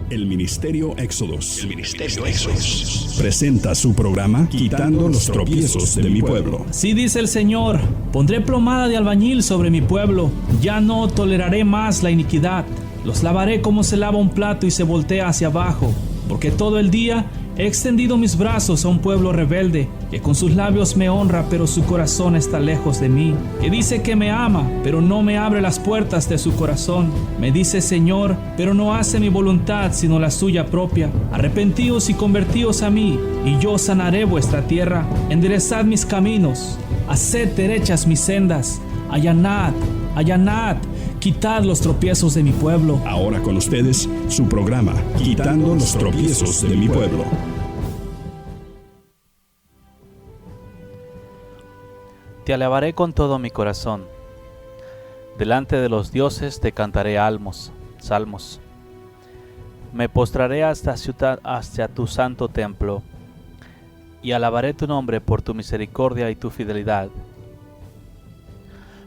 El Ministerio Éxodos. Presenta su programa Quitando los tropiezos de mi pueblo. Así dice el Señor: pondré plomada de albañil sobre mi pueblo. Ya no toleraré más la iniquidad. Los lavaré como se lava un plato y se voltea hacia abajo. Porque todo el día he extendido mis brazos a un pueblo rebelde, que con sus labios me honra, pero su corazón está lejos de mí. Que dice que me ama, pero no me abre las puertas de su corazón. Me dice Señor, pero no hace mi voluntad, sino la suya propia. Arrepentíos y convertíos a mí, y yo sanaré vuestra tierra. Enderezad mis caminos, haced derechas mis sendas. Allanad, allanad, quitad los tropiezos de mi pueblo. Ahora con ustedes, su programa Quitando los tropiezos de mi pueblo. Te alabaré con todo mi corazón. Delante de los dioses te cantaré salmos. Me postraré hacia tu santo templo y alabaré tu nombre por tu misericordia y tu fidelidad.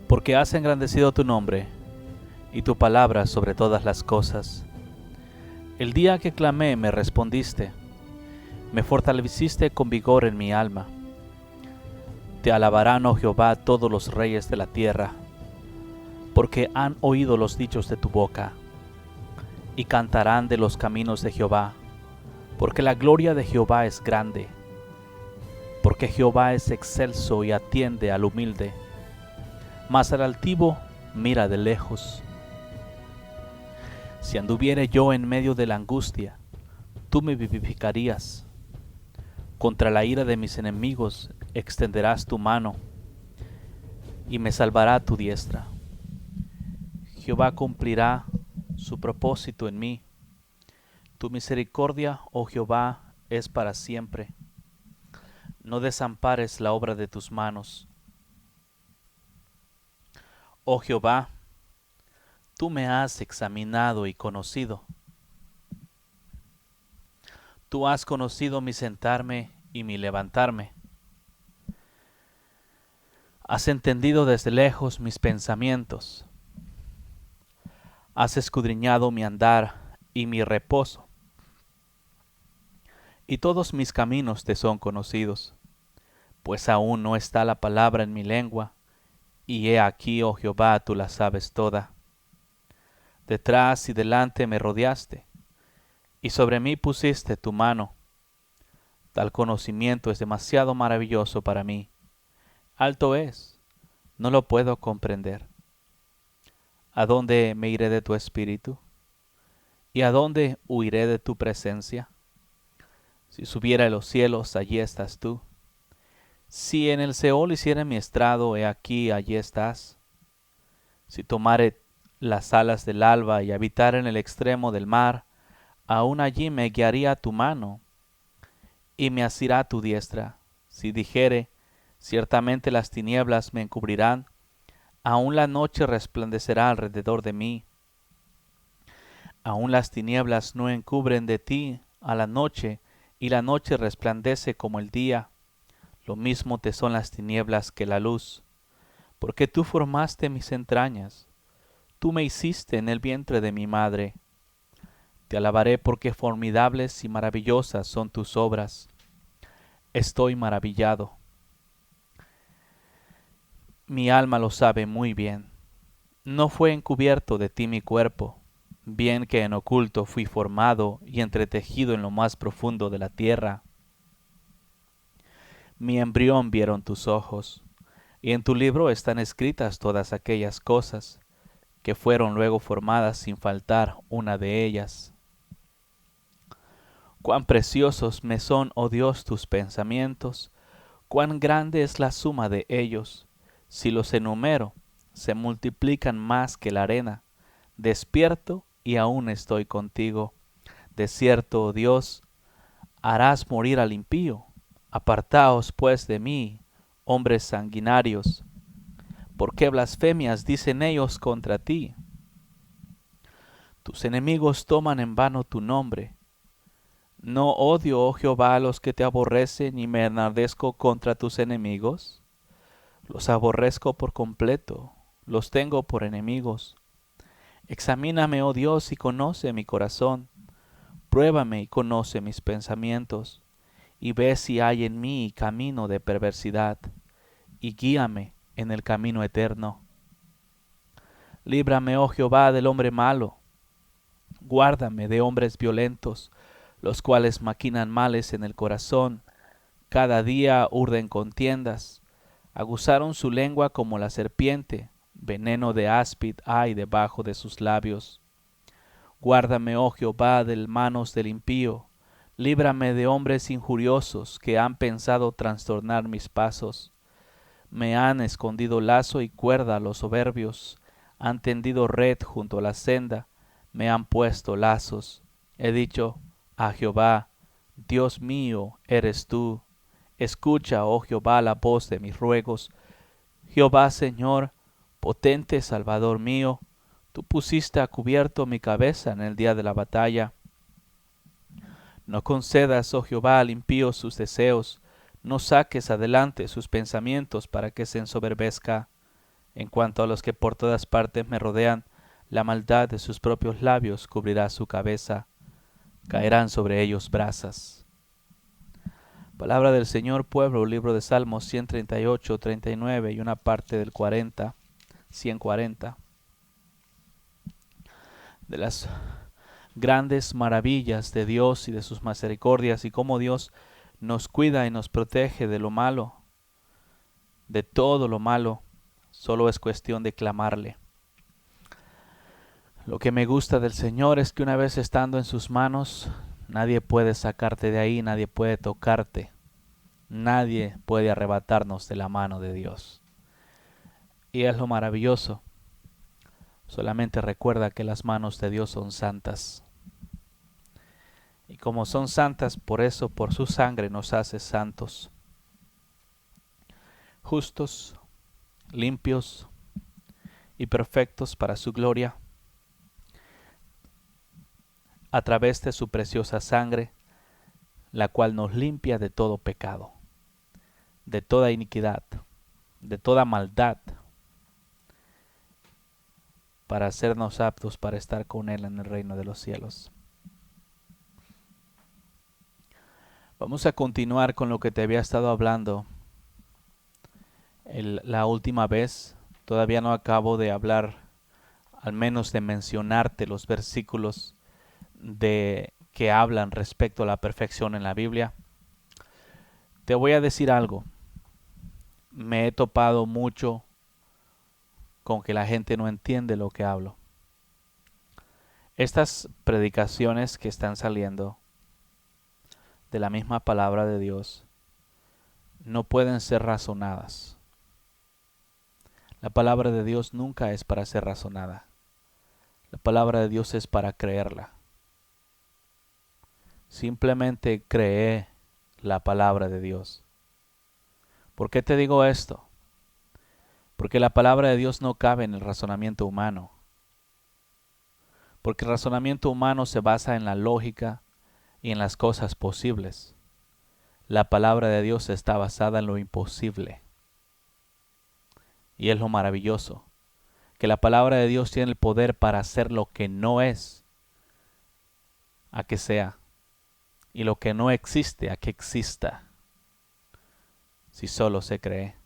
Porque has engrandecido tu nombre y tu palabra sobre todas las cosas. El día que clamé me respondiste, me fortaleciste con vigor en mi alma. Te alabarán, oh Jehová, todos los reyes de la tierra, porque han oído los dichos de tu boca, y cantarán de los caminos de Jehová, porque la gloria de Jehová es grande, porque Jehová es excelso y atiende al humilde, mas al altivo mira de lejos. Si anduviere yo en medio de la angustia, tú me vivificarías. Contra la ira de mis enemigos extenderás tu mano, y me salvará tu diestra. Jehová cumplirá su propósito en mí. Tu misericordia, oh Jehová, es para siempre. No desampares la obra de tus manos. Oh Jehová, tú me has examinado y conocido. Tú has conocido mi sentarme y mi levantarme. Has entendido desde lejos mis pensamientos. Has escudriñado mi andar y mi reposo. Y todos mis caminos te son conocidos, pues aún no está la palabra en mi lengua, y he aquí, oh Jehová, tú la sabes toda. Detrás y delante me rodeaste, y sobre mí pusiste tu mano. Tal conocimiento es demasiado maravilloso para mí. Alto es, no lo puedo comprender. ¿A dónde me iré de tu espíritu? ¿Y a dónde huiré de tu presencia? Si subiera a los cielos, allí estás tú. Si en el Seol hiciera mi estrado, he aquí, allí estás. Si tomare las alas del alba y habitar en el extremo del mar, aún allí me guiaría tu mano y me asirá tu diestra. Si dijere, ciertamente las tinieblas me encubrirán, aún la noche resplandecerá alrededor de mí. Aún las tinieblas no encubren de ti a la noche, y la noche resplandece como el día. Lo mismo te son las tinieblas que la luz, porque tú formaste mis entrañas. Tú me hiciste en el vientre de mi madre. Te alabaré porque formidables y maravillosas son tus obras. Estoy maravillado. Mi alma lo sabe muy bien. No fue encubierto de ti mi cuerpo, bien que en oculto fui formado y entretejido en lo más profundo de la tierra. Mi embrión vieron tus ojos, y en tu libro están escritas todas aquellas cosas que fueron luego formadas sin faltar una de ellas. Cuán preciosos me son, oh Dios, tus pensamientos, cuán grande es la suma de ellos. Si los enumero, se multiplican más que la arena. Despierto y aún estoy contigo. De cierto, oh Dios, harás morir al impío. Apartaos pues de mí, hombres sanguinarios. ¿Por qué blasfemias dicen ellos contra ti? Tus enemigos toman en vano tu nombre. ¿No odio, oh Jehová, a los que te aborrecen y me enardezco contra tus enemigos? Los aborrezco por completo, los tengo por enemigos. Examíname, oh Dios, y conoce mi corazón. Pruébame y conoce mis pensamientos, y ve si hay en mí camino de perversidad, y guíame en el camino eterno. Líbrame, oh Jehová, del hombre malo. Guárdame de hombres violentos, los cuales maquinan males en el corazón. Cada día urden contiendas. Aguzaron su lengua como la serpiente. Veneno de áspid hay debajo de sus labios. Guárdame, oh Jehová, de manos del impío. Líbrame de hombres injuriosos que han pensado trastornar mis pasos. Me han escondido lazo y cuerda a los soberbios. Han tendido red junto a la senda. Me han puesto lazos. He dicho a Jehová, Dios mío eres tú. Escucha, oh Jehová, la voz de mis ruegos. Jehová, Señor, potente Salvador mío, tú pusiste a cubierto mi cabeza en el día de la batalla. No concedas, oh Jehová, al impío sus deseos, no saques adelante sus pensamientos para que se ensoberbezca. En cuanto a los que por todas partes me rodean, la maldad de sus propios labios cubrirá su cabeza. Caerán sobre ellos brasas. Palabra del Señor, pueblo, libro de Salmos 138, 39 y una parte del 40, 140. De las grandes maravillas de Dios y de sus misericordias y cómo Dios nos cuida y nos protege de lo malo, de todo lo malo, solo es cuestión de clamarle. Lo que me gusta del Señor es que una vez estando en sus manos, nadie puede sacarte de ahí, nadie puede tocarte, nadie puede arrebatarnos de la mano de Dios. Y es lo maravilloso. Solamente recuerda que las manos de Dios son santas. Y como son santas, por eso, por su sangre nos hace santos. Justos, limpios y perfectos para su gloria. A través de su preciosa sangre, la cual nos limpia de todo pecado, de toda iniquidad, de toda maldad, para hacernos aptos para estar con Él en el reino de los cielos. Vamos a continuar con lo que te había estado hablando la última vez. Todavía no acabo de hablar, al menos de mencionarte los versículos que hablan respecto a la perfección en la Biblia. Te voy a decir algo. Me he topado mucho con que la gente no entiende lo que hablo. Estas predicaciones que están saliendo de la misma palabra de Dios no pueden ser razonadas. La palabra de Dios nunca es para ser razonada. La palabra de Dios es para creerla. Simplemente cree la palabra de Dios. ¿Por qué te digo esto? Porque la palabra de Dios no cabe en el razonamiento humano. Porque el razonamiento humano se basa en la lógica y en las cosas posibles. La palabra de Dios está basada en lo imposible. Y es lo maravilloso, que la palabra de Dios tiene el poder para hacer lo que no es, a que sea, y lo que no existe, a que exista, si solo se cree.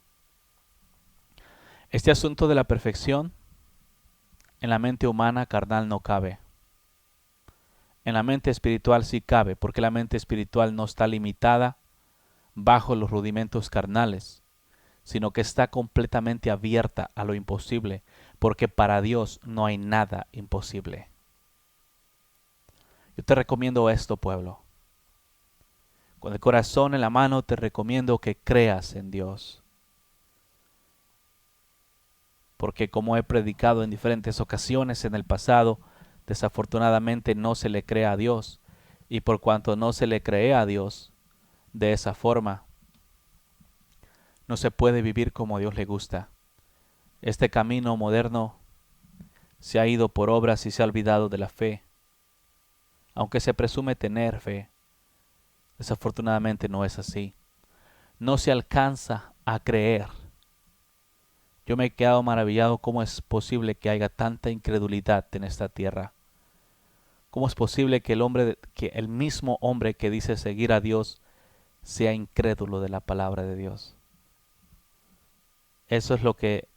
Este asunto de la perfección en la mente humana carnal no cabe. En la mente espiritual sí cabe, porque la mente espiritual no está limitada bajo los rudimentos carnales, sino que está completamente abierta a lo imposible, porque para Dios no hay nada imposible. Yo te recomiendo esto, pueblo. Con el corazón en la mano te recomiendo que creas en Dios. Porque como he predicado en diferentes ocasiones en el pasado, desafortunadamente no se le cree a Dios. Y por cuanto no se le cree a Dios de esa forma, no se puede vivir como a Dios le gusta. Este camino moderno se ha ido por obras y se ha olvidado de la fe. Aunque se presume tener fe, desafortunadamente no es así. No se alcanza a creer. Yo me he quedado maravillado cómo es posible que haya tanta incredulidad en esta tierra. ¿Cómo es posible que el mismo hombre que dice seguir a Dios sea incrédulo de la palabra de Dios? Eso es lo que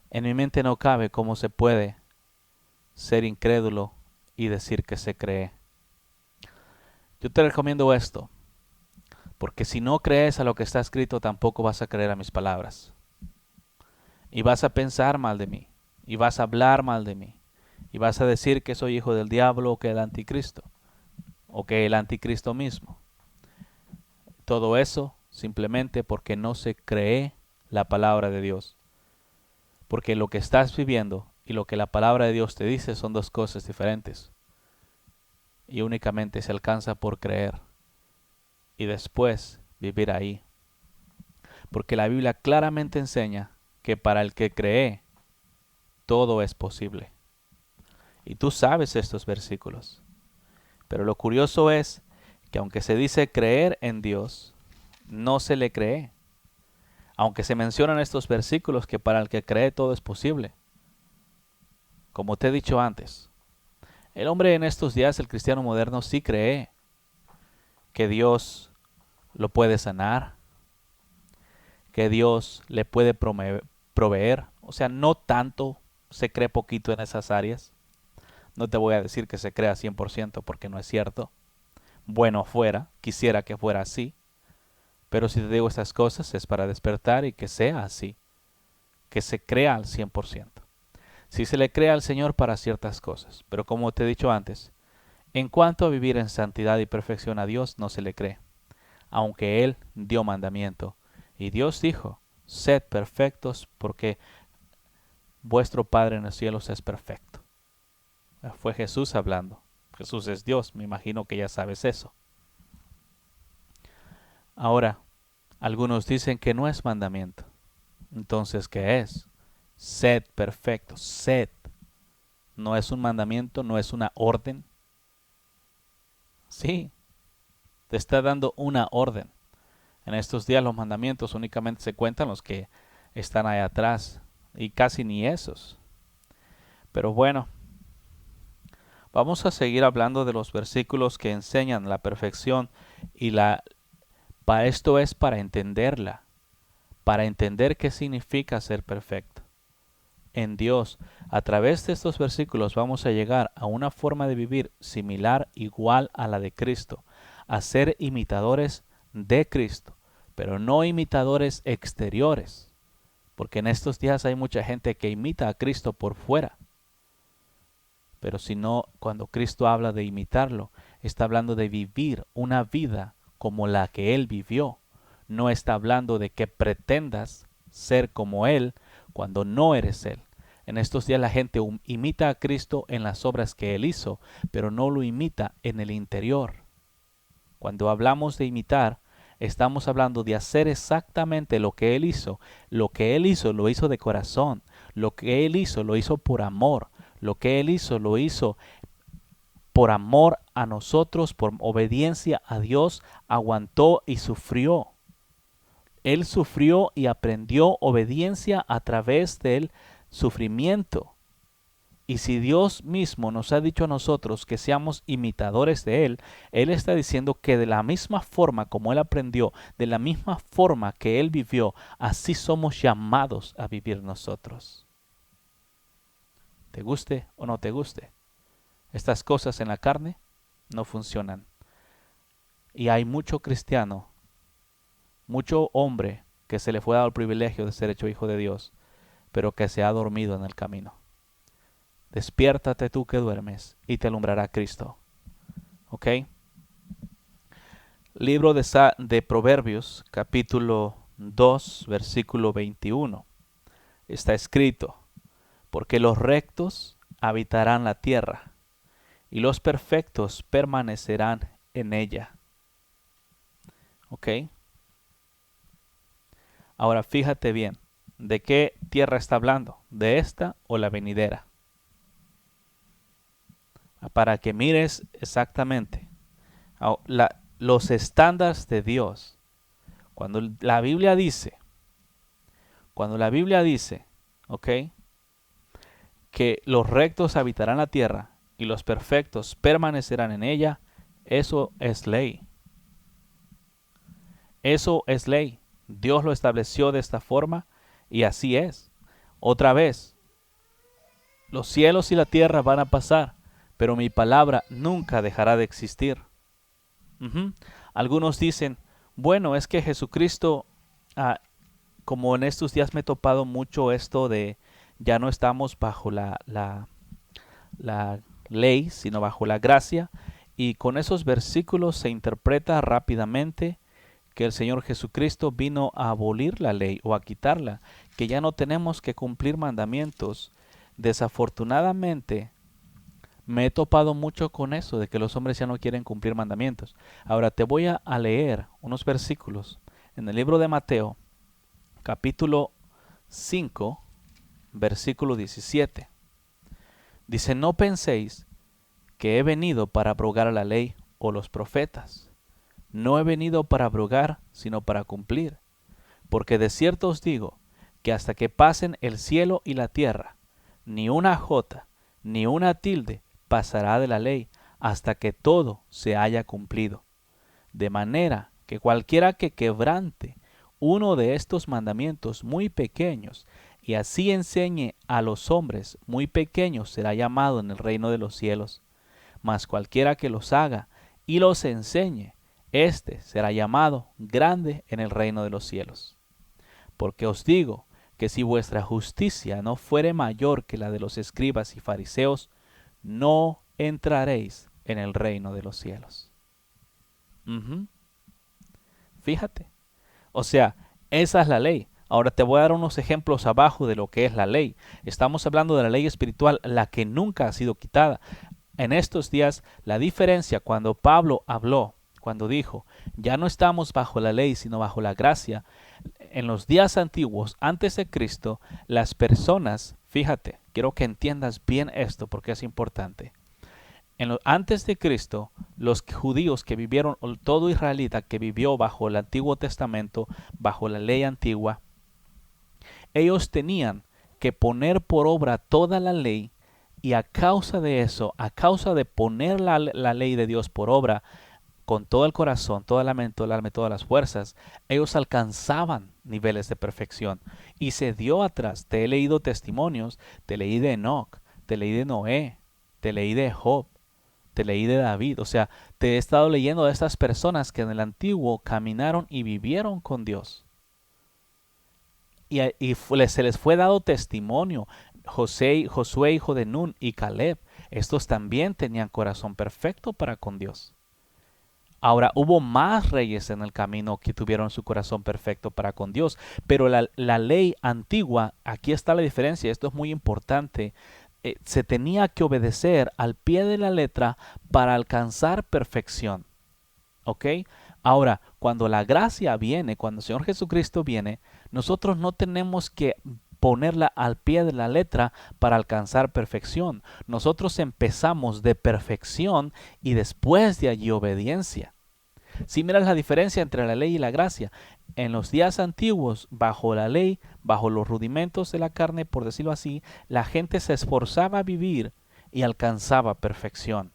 en mi mente no cabe, cómo se puede ser incrédulo y decir que se cree. Yo te recomiendo esto, porque si no crees a lo que está escrito, tampoco vas a creer a mis palabras. Y vas a pensar mal de mí, y vas a hablar mal de mí, y vas a decir que soy hijo del diablo o que el anticristo, o que el anticristo mismo. Todo eso simplemente porque no se cree la palabra de Dios. Porque lo que estás viviendo y lo que la palabra de Dios te dice son dos cosas diferentes. Y únicamente se alcanza por creer y después vivir ahí. Porque la Biblia claramente enseña que para el que cree, todo es posible. Y tú sabes estos versículos. Pero lo curioso es que aunque se dice creer en Dios, no se le cree. Aunque se mencionan estos versículos que para el que cree todo es posible. Como te he dicho antes, el hombre en estos días, el cristiano moderno, sí cree que Dios lo puede sanar, que Dios le puede proveer. O sea, no tanto, se cree poquito en esas áreas. No te voy a decir que se crea 100% porque no es cierto. Bueno fuera, quisiera que fuera así. Pero si te digo estas cosas es para despertar y que sea así. Que se crea al 100%. Sí se le cree al Señor para ciertas cosas. Pero como te he dicho antes, en cuanto a vivir en santidad y perfección a Dios, no se le cree. Aunque Él dio mandamiento. Y Dios dijo, sed perfectos porque vuestro Padre en los cielos es perfecto. Fue Jesús hablando. Jesús es Dios, me imagino que ya sabes eso. Ahora, algunos dicen que no es mandamiento. Entonces, ¿qué es? Sed perfectos, sed. No es un mandamiento, no es una orden. Sí, te está dando una orden. En estos días los mandamientos únicamente se cuentan los que están ahí atrás y casi ni esos. Pero bueno, vamos a seguir hablando de los versículos que enseñan la perfección y para esto es para entenderla, para entender qué significa ser perfecto. En Dios, a través de estos versículos vamos a llegar a una forma de vivir similar, igual a la de Cristo, a ser imitadores de Cristo, pero no imitadores exteriores, porque en estos días hay mucha gente que imita a Cristo por fuera. Pero si no, cuando Cristo habla de imitarlo, está hablando de vivir una vida como la que Él vivió. No está hablando de que pretendas ser como Él cuando no eres Él. En estos días la gente imita a Cristo en las obras que Él hizo, pero no lo imita en el interior. Cuando hablamos de imitar, estamos hablando de hacer exactamente lo que Él hizo. Lo que Él hizo lo hizo de corazón. Lo que Él hizo lo hizo por amor. Lo que Él hizo lo hizo por amor a nosotros, por obediencia a Dios, aguantó y sufrió. Él sufrió y aprendió obediencia a través del sufrimiento. Y si Dios mismo nos ha dicho a nosotros que seamos imitadores de Él, Él está diciendo que de la misma forma como Él aprendió, de la misma forma que Él vivió, así somos llamados a vivir nosotros. Te guste o no te guste, estas cosas en la carne no funcionan. Y hay mucho cristiano, mucho hombre que se le fue dado el privilegio de ser hecho hijo de Dios, pero que se ha dormido en el camino. Despiértate tú que duermes y te alumbrará Cristo. ¿Ok? Libro de Proverbios, capítulo 2, versículo 21. Está escrito, porque los rectos habitarán la tierra, y los perfectos permanecerán en ella. ¿Ok? Ahora fíjate bien, ¿de qué tierra está hablando? ¿De esta o la venidera? Para que mires exactamente los estándares de Dios. Cuando la Biblia dice, ¿ok?, que los rectos habitarán la tierra y los perfectos permanecerán en ella, eso es ley. Eso es ley. Dios lo estableció de esta forma y así es. Otra vez, los cielos y la tierra van a pasar, pero mi palabra nunca dejará de existir. Algunos dicen, bueno, es que Jesucristo, como en estos días me he topado mucho esto de ya no estamos bajo la ley, sino bajo la gracia, y con esos versículos se interpreta rápidamente que el Señor Jesucristo vino a abolir la ley o a quitarla, que ya no tenemos que cumplir mandamientos. Desafortunadamente, me he topado mucho con eso, de que los hombres ya no quieren cumplir mandamientos. Ahora te voy a leer unos versículos en el libro de Mateo, capítulo 5, versículo 17. Dice, no penséis que he venido para abrogar la ley o los profetas. No he venido para abrogar, sino para cumplir. Porque de cierto os digo, que hasta que pasen el cielo y la tierra, ni una jota, ni una tilde pasará de la ley, hasta que todo se haya cumplido. De manera que cualquiera que quebrante uno de estos mandamientos muy pequeños, y así enseñe a los hombres muy pequeños, será llamado en el reino de los cielos. Mas cualquiera que los haga y los enseñe, éste será llamado grande en el reino de los cielos. Porque os digo que si vuestra justicia no fuere mayor que la de los escribas y fariseos, no entraréis en el reino de los cielos. Fíjate. O sea, esa es la ley. Ahora te voy a dar unos ejemplos abajo de lo que es la ley. Estamos hablando de la ley espiritual, la que nunca ha sido quitada. En estos días, la diferencia cuando Pablo habló, cuando dijo, ya no estamos bajo la ley, sino bajo la gracia. En los días antiguos, antes de Cristo, las personas, fíjate, quiero que entiendas bien esto porque es importante. Antes de Cristo, los judíos que vivieron, todo israelita que vivió bajo el Antiguo Testamento, bajo la ley antigua, ellos tenían que poner por obra toda la ley, y a causa de eso, a causa de poner la ley de Dios por obra, con todo el corazón, toda la mente, todo el alma y todas las fuerzas, ellos alcanzaban niveles de perfección. Y se dio atrás. Te he leído testimonios, te leí de Enoc, te leí de Noé, te leí de Job, te leí de David. O sea, te he estado leyendo de estas personas que en el antiguo caminaron y vivieron con Dios. Y se les fue dado testimonio. Josué, hijo de Nun, y Caleb, estos también tenían corazón perfecto para con Dios. Ahora, hubo más reyes en el camino que tuvieron su corazón perfecto para con Dios, pero la ley antigua, aquí está la diferencia, esto es muy importante, se tenía que obedecer al pie de la letra para alcanzar perfección. ¿Ok? Ahora, cuando la gracia viene, cuando el Señor Jesucristo viene, nosotros no tenemos que ponerla al pie de la letra para alcanzar perfección. Nosotros empezamos de perfección y después de allí obediencia. Si miras la diferencia entre la ley y la gracia, en los días antiguos, bajo la ley, bajo los rudimentos de la carne, por decirlo así, la gente se esforzaba a vivir y alcanzaba perfección.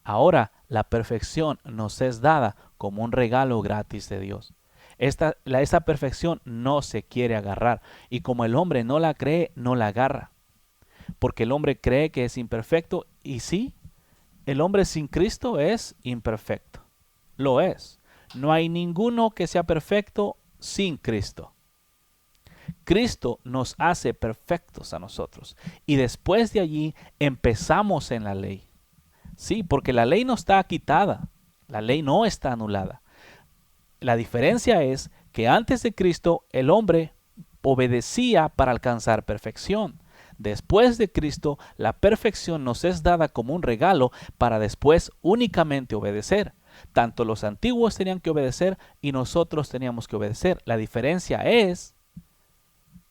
Ahora la perfección nos es dada como un regalo gratis de Dios. Esta perfección no se quiere agarrar, y como el hombre no la cree, no la agarra. Porque el hombre cree que es imperfecto, y sí, el hombre sin Cristo es imperfecto. Lo es. No hay ninguno que sea perfecto sin Cristo. Cristo nos hace perfectos a nosotros. Y después de allí empezamos en la ley. Sí, porque la ley no está quitada. La ley no está anulada. La diferencia es que antes de Cristo el hombre obedecía para alcanzar perfección. Después de Cristo la perfección nos es dada como un regalo para después únicamente obedecer. Tanto los antiguos tenían que obedecer y nosotros teníamos que obedecer. La diferencia es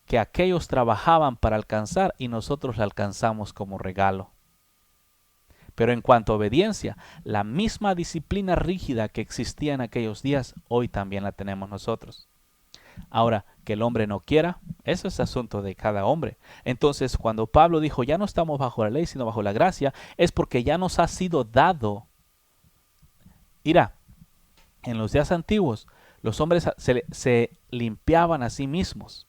que aquellos trabajaban para alcanzar y nosotros la alcanzamos como regalo. Pero en cuanto a obediencia, la misma disciplina rígida que existía en aquellos días, hoy también la tenemos nosotros. Ahora, que el hombre no quiera, eso es asunto de cada hombre. Entonces, cuando Pablo dijo, ya no estamos bajo la ley, sino bajo la gracia, es porque ya nos ha sido dado. Mira, en los días antiguos, los hombres se limpiaban a sí mismos.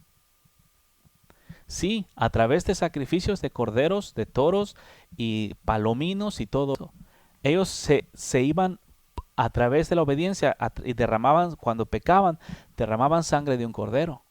Sí, a través de sacrificios de corderos, de toros y palominos y todo eso. Ellos se iban a través de la obediencia y derramaban, cuando pecaban, derramaban sangre de un cordero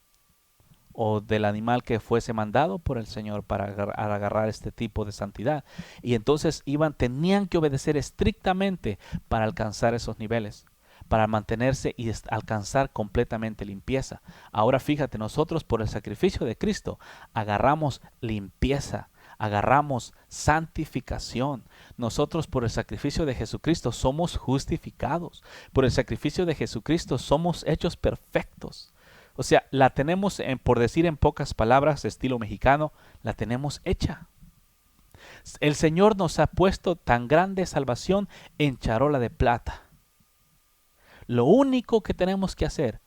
o del animal que fuese mandado por el Señor para agarrar este tipo de santidad. Y entonces tenían que obedecer estrictamente para alcanzar esos niveles, para mantenerse y alcanzar completamente limpieza. Ahora fíjate, nosotros por el sacrificio de Cristo agarramos limpieza, agarramos santificación. Nosotros por el sacrificio de Jesucristo somos justificados. Por el sacrificio de Jesucristo somos hechos perfectos. O sea, la tenemos, por decir en pocas palabras, estilo mexicano, la tenemos hecha. El Señor nos ha puesto tan grande salvación en charola de plata. Lo único que tenemos que hacer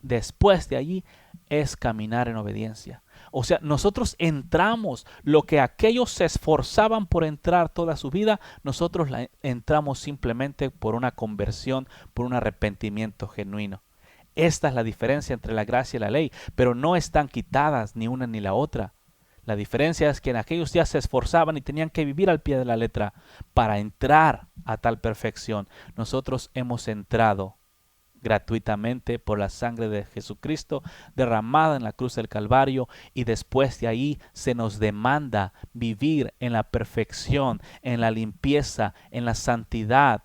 después de allí es caminar en obediencia. O sea, nosotros entramos lo que aquellos se esforzaban por entrar toda su vida, nosotros entramos simplemente por una conversión, por un arrepentimiento genuino. Esta es la diferencia entre la gracia y la ley, pero no están quitadas ni una ni la otra. La diferencia es que en aquellos días se esforzaban y tenían que vivir al pie de la letra para entrar a tal perfección. Nosotros hemos entrado gratuitamente por la sangre de Jesucristo derramada en la cruz del Calvario, y después de ahí se nos demanda vivir en la perfección, en la limpieza, en la santidad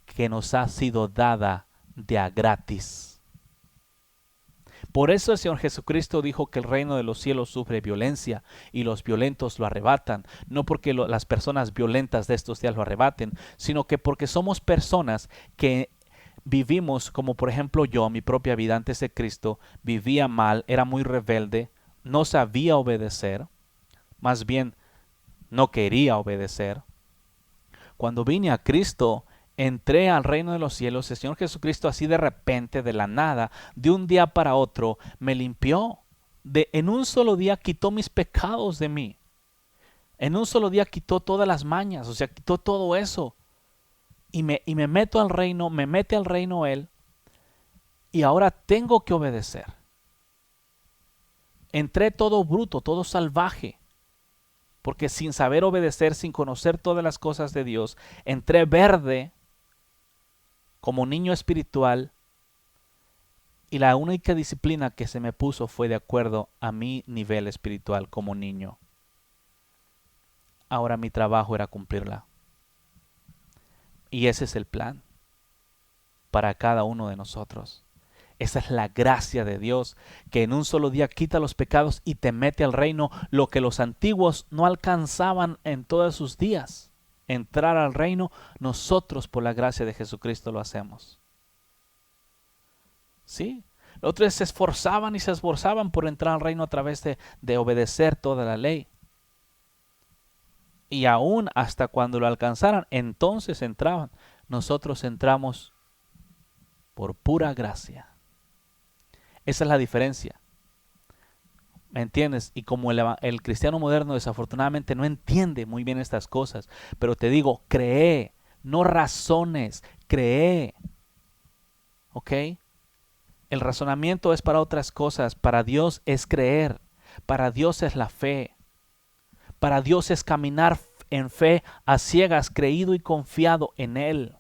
que nos ha sido dada de a gratis. Por eso el Señor Jesucristo dijo que el reino de los cielos sufre violencia y los violentos lo arrebatan. No porque las personas violentas de estos días lo arrebaten, sino que porque somos personas que vivimos, como por ejemplo yo, mi propia vida antes de Cristo, vivía mal, era muy rebelde, no sabía obedecer, más bien no quería obedecer. Cuando vine a Cristo, entré al reino de los cielos. El Señor Jesucristo así de repente, de la nada, de un día para otro, me limpió. En un solo día quitó mis pecados de mí. En un solo día quitó todas las mañas, o sea, quitó todo eso. Y me meto al reino, me mete al reino Él. Y ahora tengo que obedecer. Entré todo bruto, todo salvaje. Porque sin saber obedecer, sin conocer todas las cosas de Dios, entré verde como niño espiritual, y la única disciplina que se me puso fue de acuerdo a mi nivel espiritual como niño. Ahora mi trabajo era cumplirla. Y ese es el plan para cada uno de nosotros. Esa es la gracia de Dios, que en un solo día quita los pecados y te mete al reino, lo que los antiguos no alcanzaban en todos sus días. Entrar al reino, nosotros por la gracia de Jesucristo lo hacemos. Sí, los otros se esforzaban y se esforzaban por entrar al reino a través de obedecer toda la ley. Y aún hasta cuando lo alcanzaran, entonces entraban. Nosotros entramos por pura gracia. Esa es la diferencia. ¿Me entiendes? Y como el cristiano moderno desafortunadamente no entiende muy bien estas cosas, pero te digo, cree, no razones, cree. ¿Ok? El razonamiento es para otras cosas, para Dios es creer, para Dios es la fe, para Dios es caminar en fe a ciegas, creído y confiado en Él.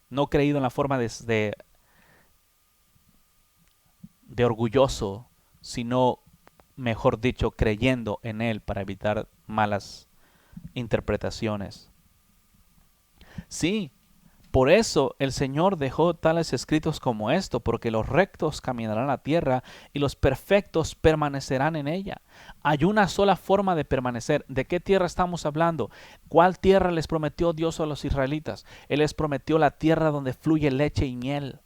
No creído en la forma de orgulloso, sino mejor dicho, creyendo en Él para evitar malas interpretaciones. Sí, por eso el Señor dejó tales escritos como esto, porque los rectos caminarán la tierra y los perfectos permanecerán en ella. Hay una sola forma de permanecer. ¿De qué tierra estamos hablando? ¿Cuál tierra les prometió Dios a los israelitas? Él les prometió la tierra donde fluye leche y miel,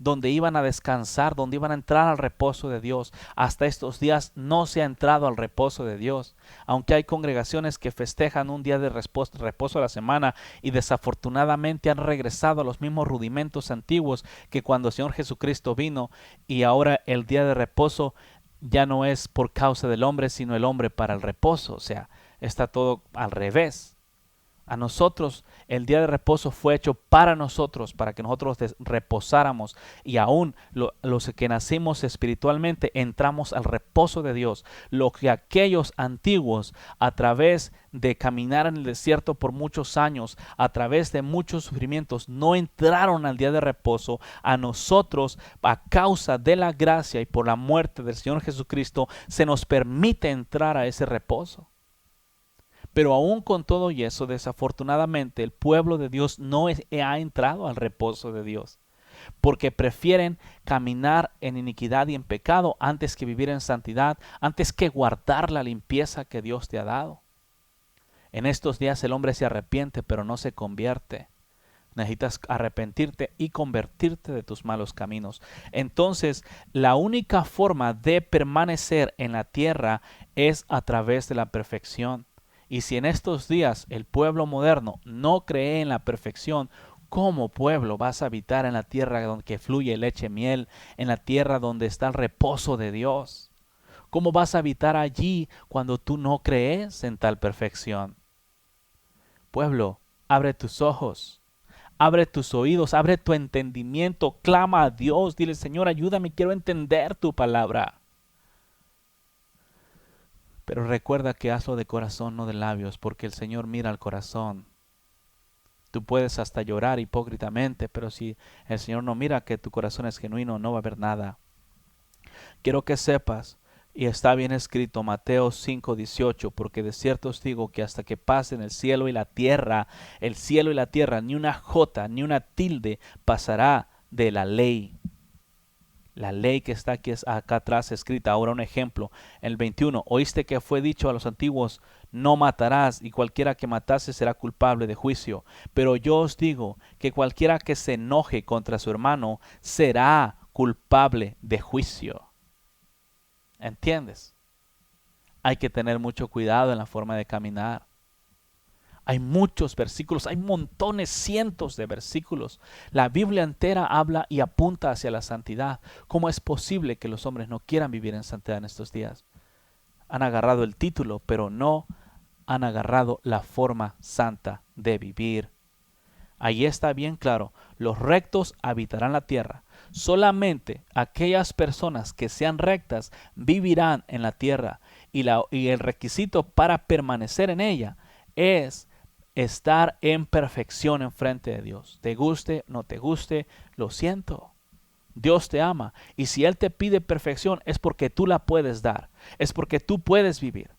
donde iban a descansar, donde iban a entrar al reposo de Dios. Hasta estos días no se ha entrado al reposo de Dios. Aunque hay congregaciones que festejan un día de reposo a la semana y desafortunadamente han regresado a los mismos rudimentos antiguos que cuando el Señor Jesucristo vino, y ahora el día de reposo ya no es por causa del hombre, sino el hombre para el reposo. O sea, está todo al revés. A nosotros el día de reposo fue hecho para nosotros, para que nosotros reposáramos, y aún los que nacimos espiritualmente entramos al reposo de Dios. Lo que aquellos antiguos, a través de caminar en el desierto por muchos años, a través de muchos sufrimientos, no entraron al día de reposo, a nosotros, a causa de la gracia y por la muerte del Señor Jesucristo, se nos permite entrar a ese reposo. Pero aún con todo y eso, desafortunadamente, el pueblo de Dios no ha entrado al reposo de Dios, porque prefieren caminar en iniquidad y en pecado antes que vivir en santidad, antes que guardar la limpieza que Dios te ha dado. En estos días el hombre se arrepiente, pero no se convierte. Necesitas arrepentirte y convertirte de tus malos caminos. Entonces, la única forma de permanecer en la tierra es a través de la perfección. Y si en estos días el pueblo moderno no cree en la perfección, ¿cómo pueblo vas a habitar en la tierra donde fluye leche y miel, en la tierra donde está el reposo de Dios? ¿Cómo vas a habitar allí cuando tú no crees en tal perfección? Pueblo, abre tus ojos, abre tus oídos, abre tu entendimiento, clama a Dios, dile: Señor, ayúdame, quiero entender tu palabra. Pero recuerda que hazlo de corazón, no de labios, porque el Señor mira al corazón. Tú puedes hasta llorar hipócritamente, pero si el Señor no mira que tu corazón es genuino, no va a haber nada. Quiero que sepas, y está bien escrito, Mateo 5:18, porque de cierto os digo que hasta que pasen el cielo y la tierra, ni una jota, ni una tilde pasará de la ley. La ley que está aquí acá atrás escrita. Ahora un ejemplo, el 21, oíste que fue dicho a los antiguos: no matarás, y cualquiera que matase será culpable de juicio. Pero yo os digo que cualquiera que se enoje contra su hermano será culpable de juicio. ¿Entiendes? Hay que tener mucho cuidado en la forma de caminar. Hay muchos versículos, hay montones, cientos de versículos. La Biblia entera habla y apunta hacia la santidad. ¿Cómo es posible que los hombres no quieran vivir en santidad en estos días? Han agarrado el título, pero no han agarrado la forma santa de vivir. Ahí está bien claro: los rectos habitarán la tierra. Solamente aquellas personas que sean rectas vivirán en la tierra. Y el requisito para permanecer en ella es estar en perfección en frente de Dios. Te guste, no te guste, lo siento. Dios te ama, y si Él te pide perfección es porque tú la puedes dar, es porque tú puedes vivir,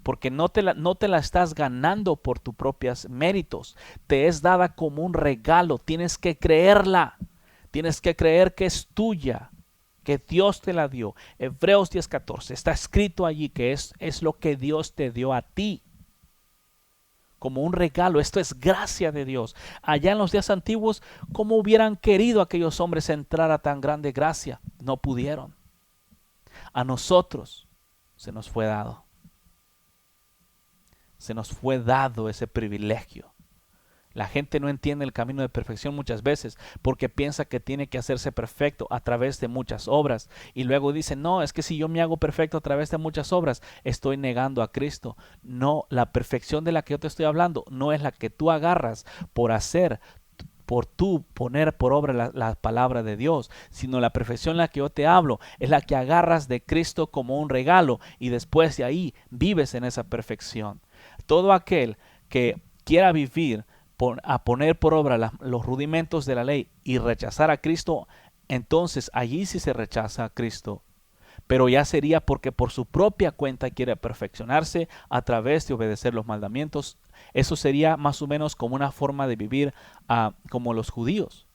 porque no te la estás ganando por tus propios méritos, te es dada como un regalo. Tienes que creerla, tienes que creer que es tuya, que Dios te la dio. Hebreos 10:14 está escrito allí que es lo que Dios te dio a ti como un regalo. Esto es gracia de Dios. Allá en los días antiguos, ¿cómo hubieran querido aquellos hombres entrar a tan grande gracia? No pudieron. A nosotros se nos fue dado. Se nos fue dado ese privilegio. La gente no entiende el camino de perfección muchas veces porque piensa que tiene que hacerse perfecto a través de muchas obras, y luego dice: no, es que si yo me hago perfecto a través de muchas obras, estoy negando a Cristo. No, la perfección de la que yo te estoy hablando no es la que tú agarras por hacer, por tú poner por obra la palabra de Dios, sino la perfección en la que yo te hablo es la que agarras de Cristo como un regalo, y después de ahí vives en esa perfección. Todo aquel que quiera vivir a poner por obra los rudimentos de la ley y rechazar a Cristo, entonces allí sí se rechaza a Cristo. Pero ya sería porque por su propia cuenta quiere perfeccionarse a través de obedecer los mandamientos. Eso sería más o menos como una forma de vivir como los judíos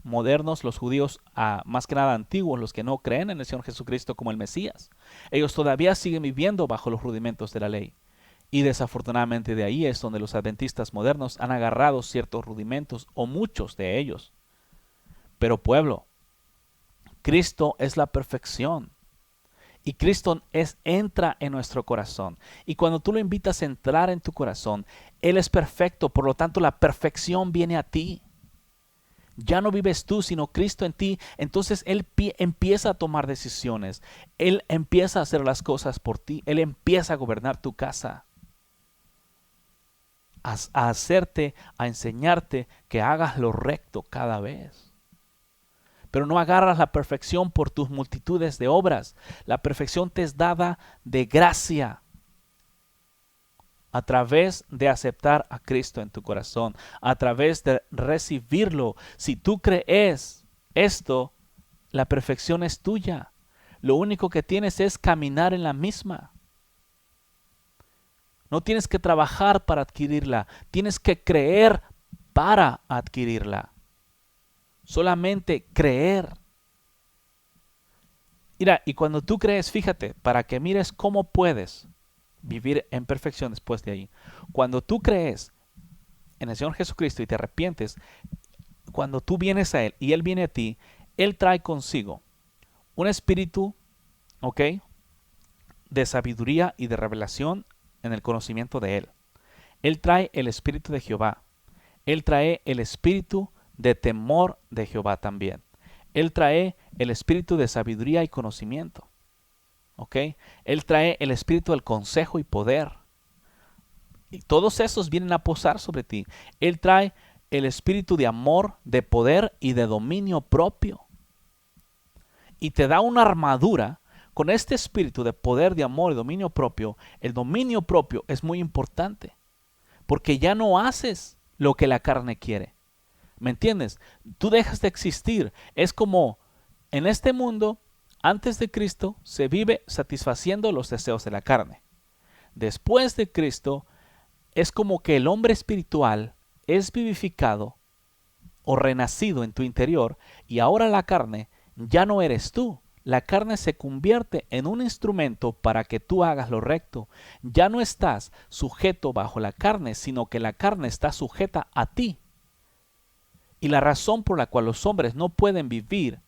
modernos, los judíos más que nada antiguos, los que no creen en el Señor Jesucristo como el Mesías. Ellos todavía siguen viviendo bajo los rudimentos de la ley. Y desafortunadamente de ahí es donde los adventistas modernos han agarrado ciertos rudimentos, o muchos de ellos. Pero pueblo, Cristo es la perfección. Y Cristo entra en nuestro corazón. Y cuando tú lo invitas a entrar en tu corazón, Él es perfecto, por lo tanto la perfección viene a ti. Ya no vives tú, sino Cristo en ti. Entonces Él empieza a tomar decisiones. Él empieza a hacer las cosas por ti. Él empieza a gobernar tu casa. A hacerte, a enseñarte que hagas lo recto cada vez. Pero no agarras la perfección por tus multitudes de obras. La perfección te es dada de gracia a través de aceptar a Cristo en tu corazón, a través de recibirlo. Si tú crees esto, la perfección es tuya. Lo único que tienes es caminar en la misma. No tienes que trabajar para adquirirla, tienes que creer para adquirirla. Solamente creer. Mira, y cuando tú crees, fíjate, para que mires cómo puedes vivir en perfección después de ahí. Cuando tú crees en el Señor Jesucristo y te arrepientes, cuando tú vienes a Él y Él viene a ti, Él trae consigo un espíritu, ¿ok?, de sabiduría y de revelación en el conocimiento de Él. Él trae el espíritu de Jehová. Él trae el espíritu de temor de Jehová también. Él trae el espíritu de sabiduría y conocimiento. ¿Ok? Él trae el espíritu del consejo y poder. Y todos esos vienen a posar sobre ti. Él trae el espíritu de amor, de poder y de dominio propio. Y te da una armadura con este espíritu de poder, de amor y dominio propio. El dominio propio es muy importante. Porque ya no haces lo que la carne quiere. ¿Me entiendes? Tú dejas de existir. Es como en este mundo, antes de Cristo, se vive satisfaciendo los deseos de la carne. Después de Cristo, es como que el hombre espiritual es vivificado o renacido en tu interior y ahora la carne ya no eres tú. La carne se convierte en un instrumento para que tú hagas lo recto. Ya no estás sujeto bajo la carne, sino que la carne está sujeta a ti. Y la razón por la cual los hombres no pueden vivir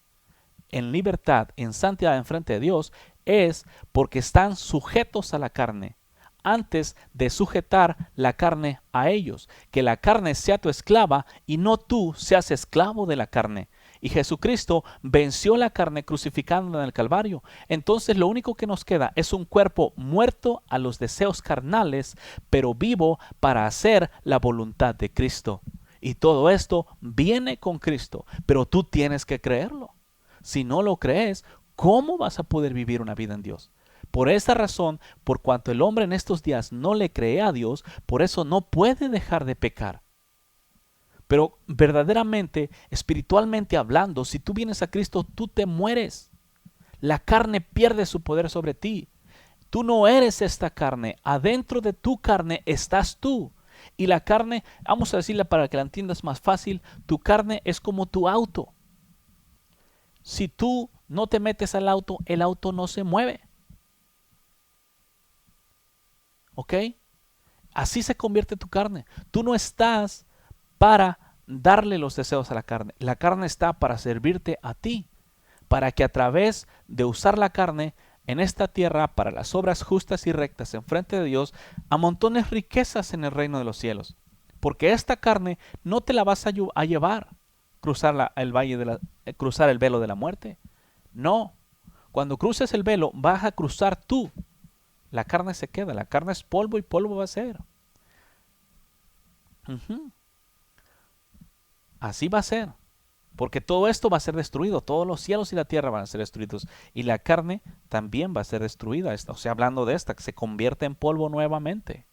en libertad, en santidad en frente de Dios, es porque están sujetos a la carne, antes de sujetar la carne a ellos. Que la carne sea tu esclava y no tú seas esclavo de la carne. Y Jesucristo venció la carne crucificándola en el Calvario. Entonces lo único que nos queda es un cuerpo muerto a los deseos carnales, pero vivo para hacer la voluntad de Cristo. Y todo esto viene con Cristo, pero tú tienes que creerlo. Si no lo crees, ¿cómo vas a poder vivir una vida en Dios? Por esa razón, por cuanto el hombre en estos días no le cree a Dios, por eso no puede dejar de pecar. Pero verdaderamente, espiritualmente hablando, si tú vienes a Cristo, tú te mueres. La carne pierde su poder sobre ti. Tú no eres esta carne. Adentro de tu carne estás tú. Y la carne, vamos a decirle para que la entiendas más fácil, tu carne es como tu auto. Si tú no te metes al auto, el auto no se mueve. ¿Ok? Así se convierte tu carne. Tú no estás para darle los deseos a la carne. La carne está para servirte a ti, para que a través de usar la carne en esta tierra para las obras justas y rectas en frente de Dios, amontones riquezas en el reino de los cielos. Porque esta carne no te la vas a llevar cruzar cruzar el velo de la muerte. No. Cuando cruces el velo, vas a cruzar tú. La carne se queda. La carne es polvo y polvo va a ser. Así va a ser. Porque todo esto va a ser destruido. Todos los cielos y la tierra van a ser destruidos. Y la carne también va a ser destruida. O sea, hablando de esta, que se convierte en polvo nuevamente.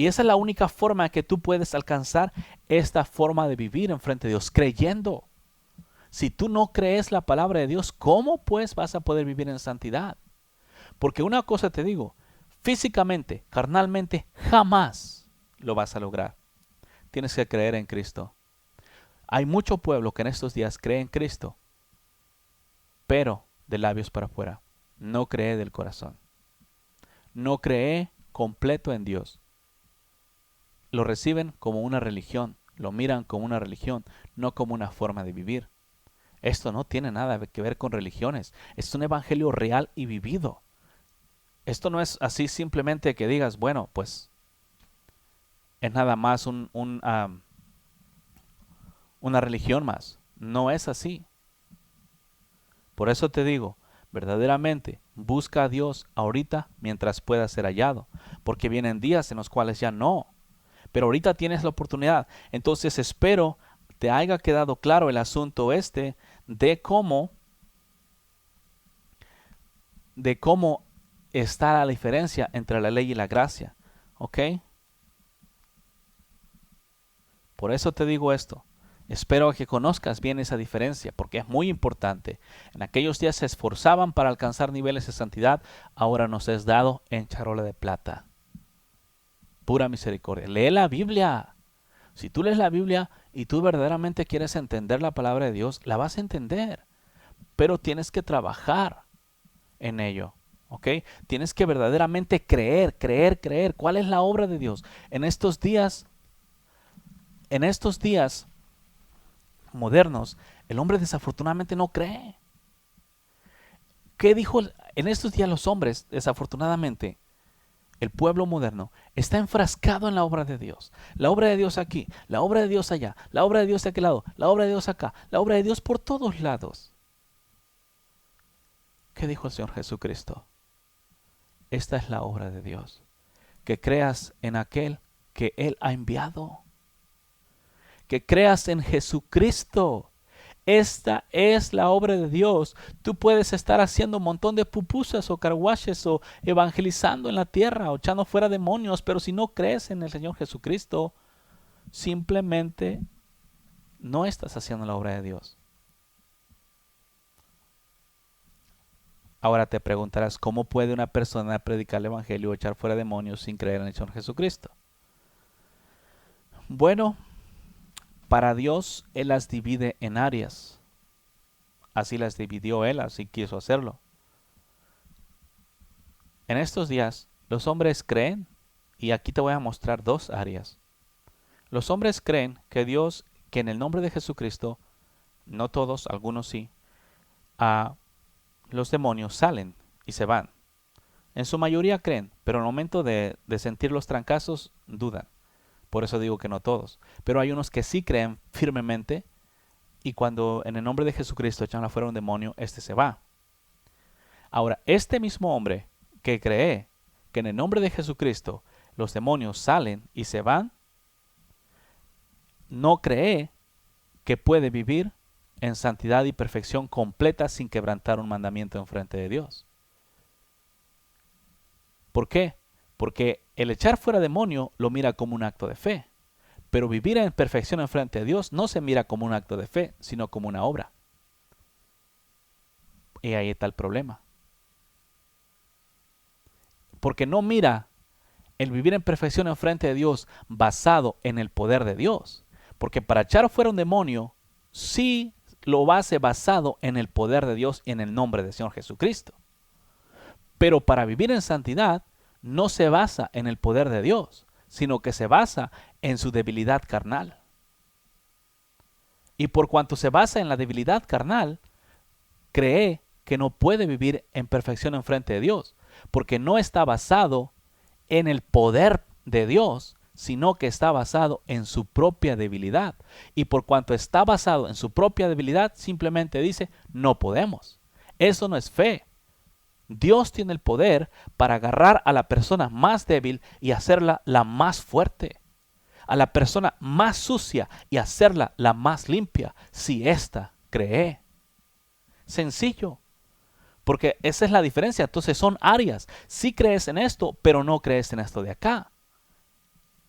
Y esa es la única forma que tú puedes alcanzar esta forma de vivir en frente de Dios, creyendo. Si tú no crees la palabra de Dios, ¿cómo pues vas a poder vivir en santidad? Porque una cosa te digo, físicamente, carnalmente, jamás lo vas a lograr. Tienes que creer en Cristo. Hay mucho pueblo que en estos días cree en Cristo, pero de labios para afuera. No cree del corazón. No cree completo en Dios. Lo reciben como una religión, lo miran como una religión, no como una forma de vivir. Esto no tiene nada que ver con religiones. Es un evangelio real y vivido. Esto no es así simplemente que digas, bueno, pues es nada más una religión más. No es así. Por eso te digo, verdaderamente busca a Dios ahorita mientras pueda ser hallado, porque vienen días en los cuales ya no. Pero ahorita tienes la oportunidad. Entonces espero te haya quedado claro el asunto de cómo está la diferencia entre la ley y la gracia. ¿Ok? Por eso te digo esto. Espero que conozcas bien esa diferencia, porque es muy importante. En aquellos días se esforzaban para alcanzar niveles de santidad, ahora nos es dado en charola de plata. Pura misericordia. Lee la Biblia. Si tú lees la Biblia y tú verdaderamente quieres entender la palabra de Dios, la vas a entender. Pero tienes que trabajar en ello. ¿Ok? Tienes que verdaderamente creer. ¿Cuál es la obra de Dios? En estos días modernos, el hombre desafortunadamente no cree. ¿Qué dijo? En estos días los hombres, desafortunadamente, el pueblo moderno está enfrascado en la obra de Dios. La obra de Dios aquí, la obra de Dios allá, la obra de Dios de aquel lado, la obra de Dios acá, la obra de Dios por todos lados. ¿Qué dijo el Señor Jesucristo? Esta es la obra de Dios, que creas en aquel que Él ha enviado. Que creas en Jesucristo. Esta es la obra de Dios. Tú puedes estar haciendo un montón de pupusas o carwaches o evangelizando en la tierra o echando fuera demonios, pero si no crees en el Señor Jesucristo, simplemente no estás haciendo la obra de Dios. Ahora te preguntarás, ¿cómo puede una persona predicar el evangelio o echar fuera demonios sin creer en el Señor Jesucristo? Bueno, para Dios, Él las divide en áreas. Así las dividió Él, así quiso hacerlo. En estos días, los hombres creen, y aquí te voy a mostrar dos áreas. Los hombres creen que Dios, que en el nombre de Jesucristo, no todos, algunos sí, los demonios salen y se van. En su mayoría creen, pero en el momento de sentir los trancazos, dudan. Por eso digo que no todos. Pero hay unos que sí creen firmemente y cuando en el nombre de Jesucristo echan afuera un demonio, este se va. Ahora, este mismo hombre que cree que en el nombre de Jesucristo los demonios salen y se van, no cree que puede vivir en santidad y perfección completa sin quebrantar un mandamiento en frente de Dios. ¿Por qué? Porque el echar fuera demonio lo mira como un acto de fe. Pero vivir en perfección en frente de Dios no se mira como un acto de fe, sino como una obra. Y ahí está el problema. Porque no mira el vivir en perfección en frente de Dios basado en el poder de Dios. Porque para echar fuera un demonio, sí lo hace basado en el poder de Dios y en el nombre del Señor Jesucristo. Pero para vivir en santidad, no se basa en el poder de Dios, sino que se basa en su debilidad carnal. Y por cuanto se basa en la debilidad carnal, cree que no puede vivir en perfección en frente de Dios, porque no está basado en el poder de Dios, sino que está basado en su propia debilidad. Y por cuanto está basado en su propia debilidad, simplemente dice, no podemos. Eso no es fe. Dios tiene el poder para agarrar a la persona más débil y hacerla la más fuerte. A la persona más sucia y hacerla la más limpia, si ésta cree. Sencillo. Porque esa es la diferencia. Entonces son áreas. Sí crees en esto, pero no crees en esto de acá.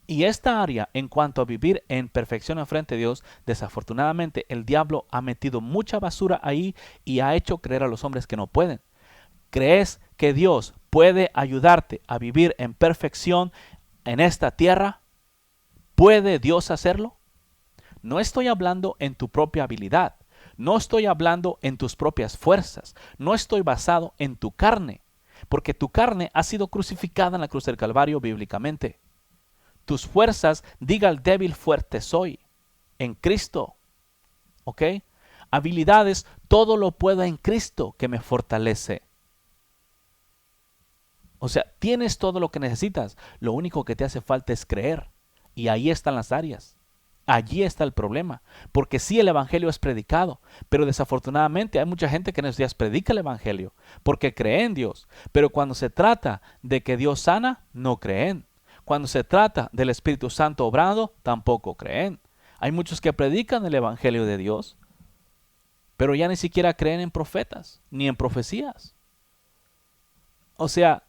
Y esta área, en cuanto a vivir en perfección en frente de Dios, desafortunadamente el diablo ha metido mucha basura ahí y ha hecho creer a los hombres que no pueden. ¿Crees que Dios puede ayudarte a vivir en perfección en esta tierra? ¿Puede Dios hacerlo? No estoy hablando en tu propia habilidad. No estoy hablando en tus propias fuerzas. No estoy basado en tu carne. Porque tu carne ha sido crucificada en la cruz del Calvario bíblicamente. Tus fuerzas, diga el débil, fuerte soy. En Cristo. ¿Ok? habilidades, todo lo puedo en Cristo que me fortalece. O sea, tienes todo lo que necesitas. Lo único que te hace falta es creer. Y ahí están las áreas. Allí está el problema. Porque sí, el evangelio es predicado, pero desafortunadamente hay mucha gente que en estos días predica el evangelio porque cree en Dios. Pero cuando se trata de que Dios sana, no creen. Cuando se trata del Espíritu Santo obrando, tampoco creen. Hay muchos que predican el evangelio de Dios, pero ya ni siquiera creen en profetas, ni en profecías. O sea,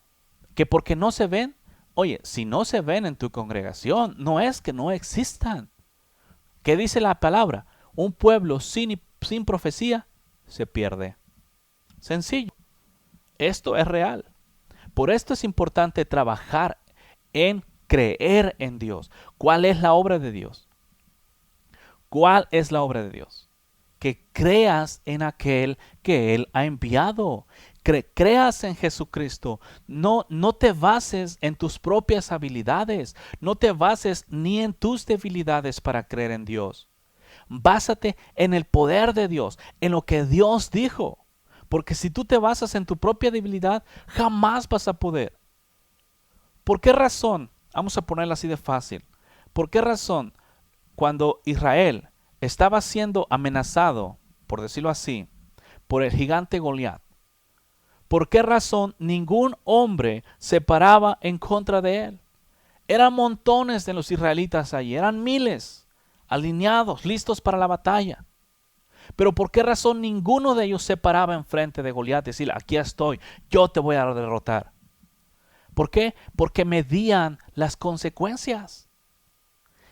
que porque no se ven, oye, si no se ven en tu congregación, no es que no existan. ¿Qué dice la palabra? Un pueblo sin profecía se pierde. Sencillo. Esto es real. Por esto es importante trabajar en creer en Dios. ¿Cuál es la obra de Dios? ¿Cuál es la obra de Dios? Que creas en aquel que Él ha enviado. Creas en Jesucristo. No te bases en tus propias habilidades. No te bases ni en tus debilidades para creer en Dios. Básate en el poder de Dios, en lo que Dios dijo. Porque si tú te basas en tu propia debilidad, jamás vas a poder. ¿Por qué razón? Vamos a ponerlo así de fácil. ¿Por qué razón cuando Israel estaba siendo amenazado, por decirlo así, por el gigante Goliat? ¿Por qué razón ningún hombre se paraba en contra de él? Eran montones de los israelitas allí, eran miles, alineados, listos para la batalla. Pero ¿por qué razón ninguno de ellos se paraba enfrente de Goliat y decir, aquí estoy, yo te voy a derrotar? ¿Por qué? Porque medían las consecuencias.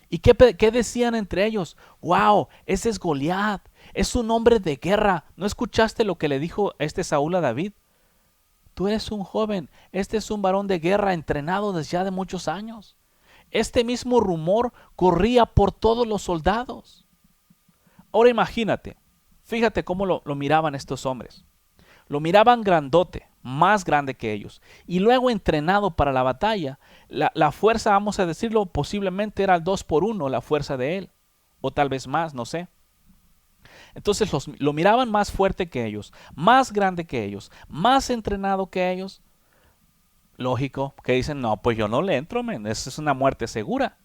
¿Y qué decían entre ellos? ¡Wow! Ese es Goliat, es un hombre de guerra. ¿No escuchaste lo que le dijo Saúl a David? Tú eres un joven, este es un varón de guerra entrenado desde ya de muchos años. Este mismo rumor corría por todos los soldados. Ahora imagínate, fíjate cómo lo miraban estos hombres. Lo miraban grandote, más grande que ellos. Y luego entrenado para la batalla, la fuerza, vamos a decirlo, posiblemente era el 2-1 la fuerza de él. O tal vez más, no sé. Entonces lo miraban más fuerte que ellos, más grande que ellos, más entrenado que ellos. Lógico, que dicen, no, pues yo no le entro, esa es una muerte segura.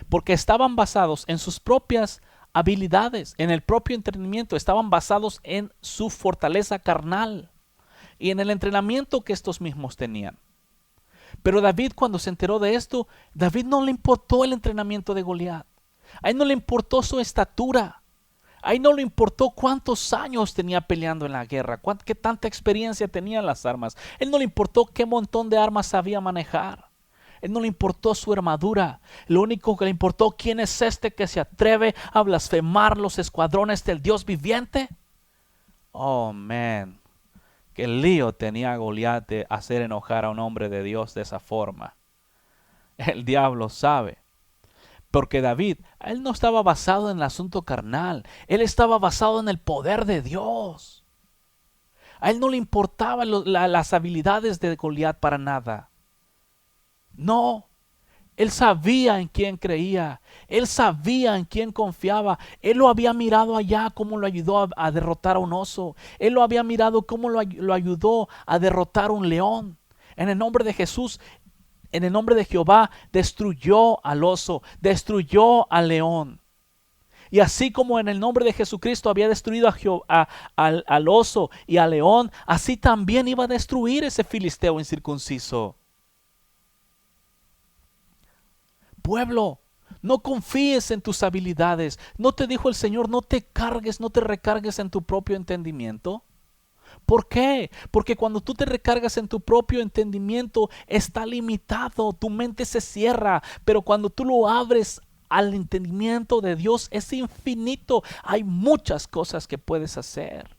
Porque estaban basados en sus propias habilidades, en el propio entrenamiento, estaban basados en su fortaleza carnal y en el entrenamiento que estos mismos tenían. Pero David, cuando se enteró de esto, David no le importó el entrenamiento de Goliat. A él no le importó su estatura. A él no le importó cuántos años tenía peleando en la guerra, qué tanta experiencia tenía en las armas. A él no le importó qué montón de armas sabía manejar. A él no le importó su armadura. Lo único que le importó, ¿quién es este que se atreve a blasfemar los escuadrones del Dios viviente? Oh, man. Qué lío tenía Goliat de hacer enojar a un hombre de Dios de esa forma. El diablo sabe. Porque David, él no estaba basado en el asunto carnal. Él estaba basado en el poder de Dios. A él no le importaban las habilidades de Goliat para nada. No. Él sabía en quién creía. Él sabía en quién confiaba. Él lo había mirado allá cómo lo ayudó a derrotar a un oso. Él lo había mirado cómo lo ayudó a derrotar un león. En el nombre de Jesús, en el nombre de Jehová, destruyó al oso, destruyó al león. Y así como en el nombre de Jesucristo había destruido al oso y al león, así también iba a destruir ese filisteo incircunciso. Pueblo, no confíes en tus habilidades. ¿No te dijo el Señor, no te recargues en tu propio entendimiento? ¿Por qué? Porque cuando tú te recargas en tu propio entendimiento, está limitado, tu mente se cierra, pero cuando tú lo abres al entendimiento de Dios, es infinito. Hay muchas cosas que puedes hacer,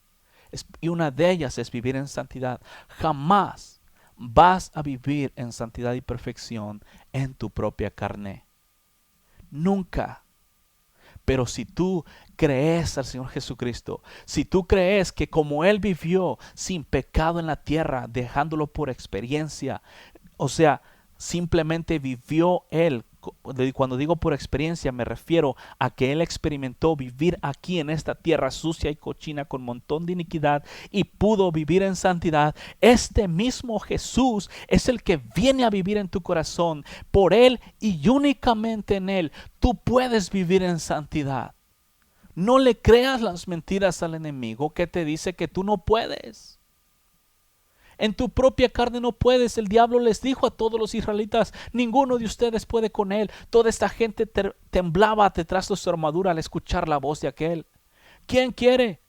y una de ellas es vivir en santidad. Jamás vas a vivir en santidad y perfección en tu propia carne. Nunca. Pero si tú crees al Señor Jesucristo, si tú crees que como Él vivió sin pecado en la tierra, dejándolo por experiencia, o sea, simplemente vivió él. Cuando digo por experiencia, me refiero a que él experimentó vivir aquí en esta tierra sucia y cochina con un montón de iniquidad y pudo vivir en santidad. Este mismo Jesús es el que viene a vivir en tu corazón. Por él y únicamente en él tú puedes vivir en santidad. No le creas las mentiras al enemigo que te dice que tú no puedes. En tu propia carne no puedes. El diablo les dijo a todos los israelitas, ninguno de ustedes puede con él. Toda esta gente temblaba detrás de su armadura al escuchar la voz de aquel. ¿Quién quiere?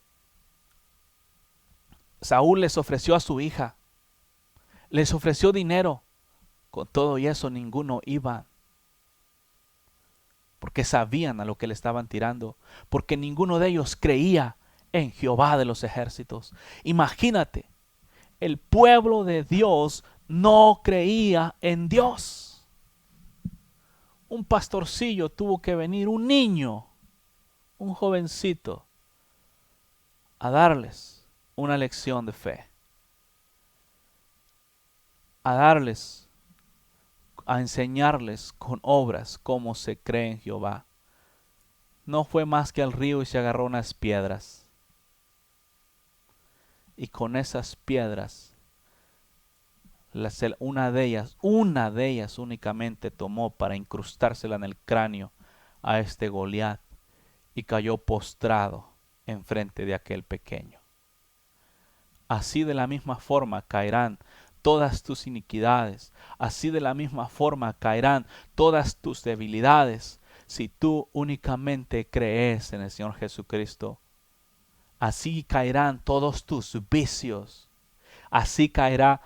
Saúl les ofreció a su hija. Les ofreció dinero. Con todo y eso ninguno iba. Porque sabían a lo que le estaban tirando. Porque ninguno de ellos creía en Jehová de los ejércitos. Imagínate. El pueblo de Dios no creía en Dios. Un pastorcillo tuvo que venir, un niño, un jovencito, a darles una lección de fe. A enseñarles con obras cómo se cree en Jehová. No fue más que al río y se agarró unas piedras. Y con esas piedras, una de ellas únicamente tomó para incrustársela en el cráneo a este Goliat y cayó postrado enfrente de aquel pequeño. Así de la misma forma caerán todas tus iniquidades, así de la misma forma caerán todas tus debilidades si tú únicamente crees en el Señor Jesucristo. Así caerán todos tus vicios. Así caerá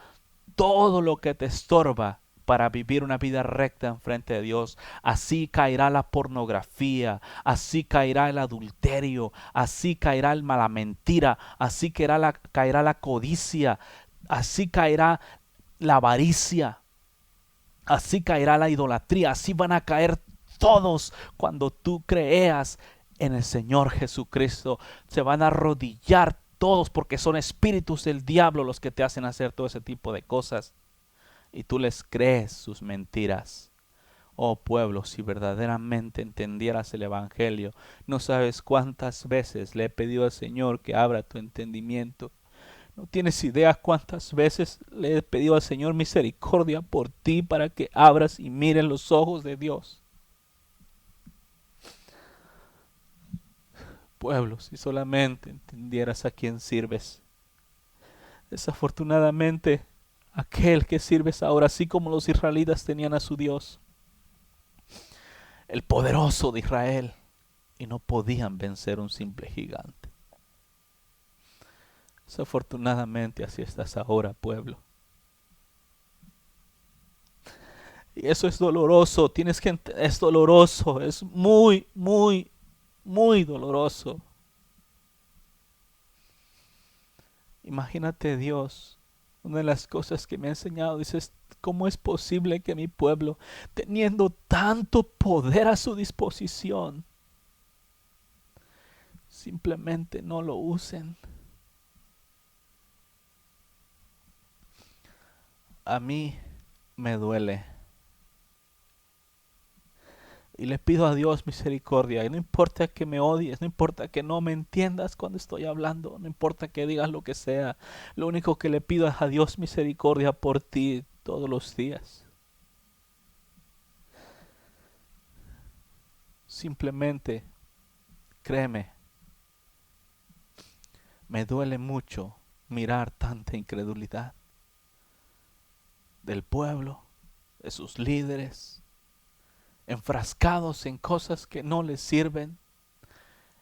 todo lo que te estorba para vivir una vida recta enfrente de Dios. Así caerá la pornografía. Así caerá el adulterio. Así caerá la mentira. Así caerá la codicia. Así caerá la avaricia. Así caerá la idolatría. Así van a caer todos cuando tú creas en el Señor Jesucristo. Se van a arrodillar todos porque son espíritus del diablo los que te hacen hacer todo ese tipo de cosas. Y tú les crees sus mentiras. Oh pueblo, si verdaderamente entendieras el Evangelio, no sabes cuántas veces le he pedido al Señor que abra tu entendimiento. No tienes idea cuántas veces le he pedido al Señor misericordia por ti para que abras y mires los ojos de Dios. Pueblo, si solamente entendieras a quién sirves. Desafortunadamente, aquel que sirves ahora, así como los israelitas tenían a su Dios, el poderoso de Israel, y no podían vencer un simple gigante. Desafortunadamente, así estás ahora, pueblo. Y eso es doloroso, es doloroso, es muy, muy, muy doloroso. Imagínate Dios, una de las cosas que me ha enseñado, dices, ¿cómo es posible que mi pueblo, teniendo tanto poder a su disposición, simplemente no lo usen? A mí me duele. Y le pido a Dios misericordia. Y no importa que me odies, no importa que no me entiendas cuando estoy hablando, no importa que digas lo que sea. Lo único que le pido es a Dios misericordia por ti todos los días. Simplemente, créeme, me duele mucho mirar tanta incredulidad del pueblo, de sus líderes, enfrascados en cosas que no les sirven,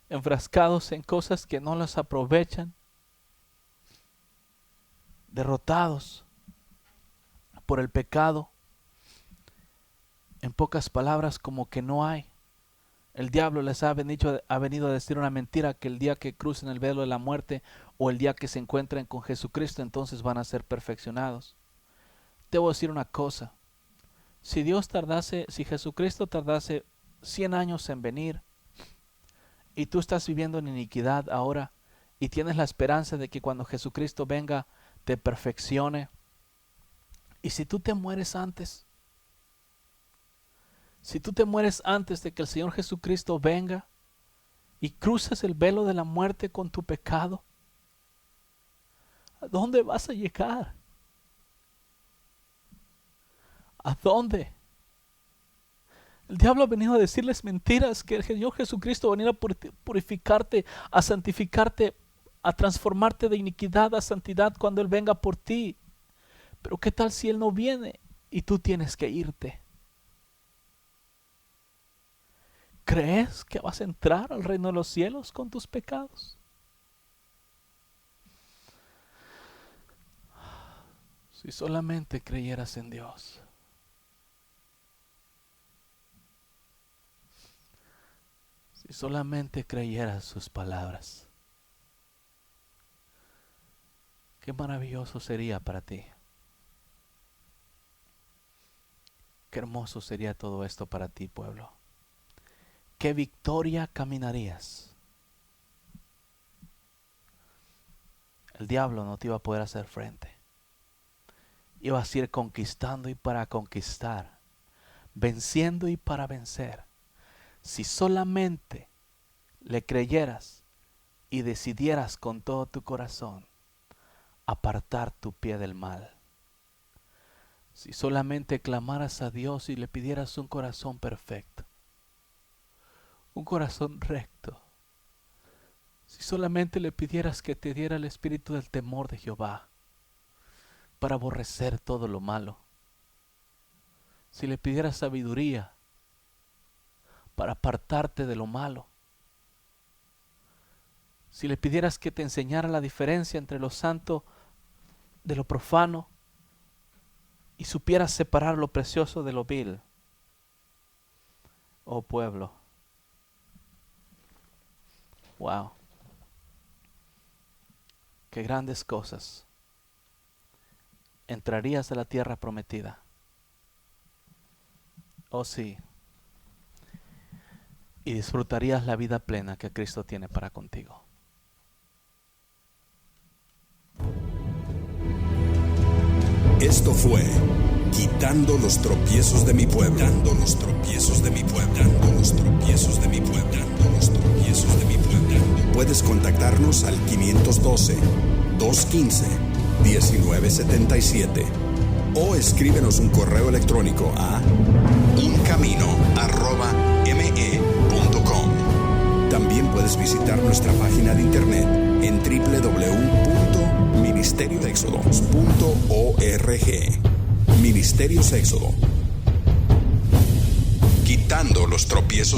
enfrascados en cosas que no las aprovechan, derrotados por el pecado. En pocas palabras, como que no hay. El diablo les ha venido a decir una mentira, que el día que crucen el velo de la muerte o el día que se encuentren con Jesucristo, entonces van a ser perfeccionados. Te voy a decir una cosa. Si Jesucristo tardase 100 años en venir y tú estás viviendo en iniquidad ahora y tienes la esperanza de que cuando Jesucristo venga te perfeccione, y si tú te mueres antes, Si tú te mueres antes de que el Señor Jesucristo venga y cruzas el velo de la muerte con tu pecado, ¿a dónde vas a llegar? ¿A dónde? El diablo ha venido a decirles mentiras, que el Señor Jesucristo va a venir a purificarte, a santificarte, a transformarte de iniquidad a santidad cuando Él venga por ti. Pero ¿qué tal si Él no viene y tú tienes que irte? ¿Crees que vas a entrar al reino de los cielos con tus pecados? Si solamente creyeras en Dios. Si solamente creyeras sus palabras. Qué maravilloso sería para ti. Qué hermoso sería todo esto para ti, pueblo. Qué victoria caminarías. El diablo no te iba a poder hacer frente. Ibas a ir conquistando y para conquistar, venciendo y para vencer. Si solamente le creyeras y decidieras con todo tu corazón apartar tu pie del mal. Si solamente clamaras a Dios y le pidieras un corazón perfecto, un corazón recto. Si solamente le pidieras que te diera el espíritu del temor de Jehová para aborrecer todo lo malo. Si le pidieras sabiduría para apartarte de lo malo. Si le pidieras que te enseñara la diferencia entre lo santo de lo profano y supieras separar lo precioso de lo vil. Oh pueblo. Wow. Qué grandes cosas. Entrarías a la tierra prometida. Oh sí. Y disfrutarías la vida plena que Cristo tiene para contigo. Esto fue Quitando los tropiezos de mi pueblo. Quitando los tropiezos de mi pueblo. Quitando los tropiezos de mi pueblo. Quitando los tropiezos de mi pueblo. Puedes contactarnos al 512-215-1977 o escríbenos un correo electrónico a incamino@me.com. También puedes visitar nuestra página de internet en www.ministerioexodos.org. Ministerios Éxodo. Quitando los tropiezos.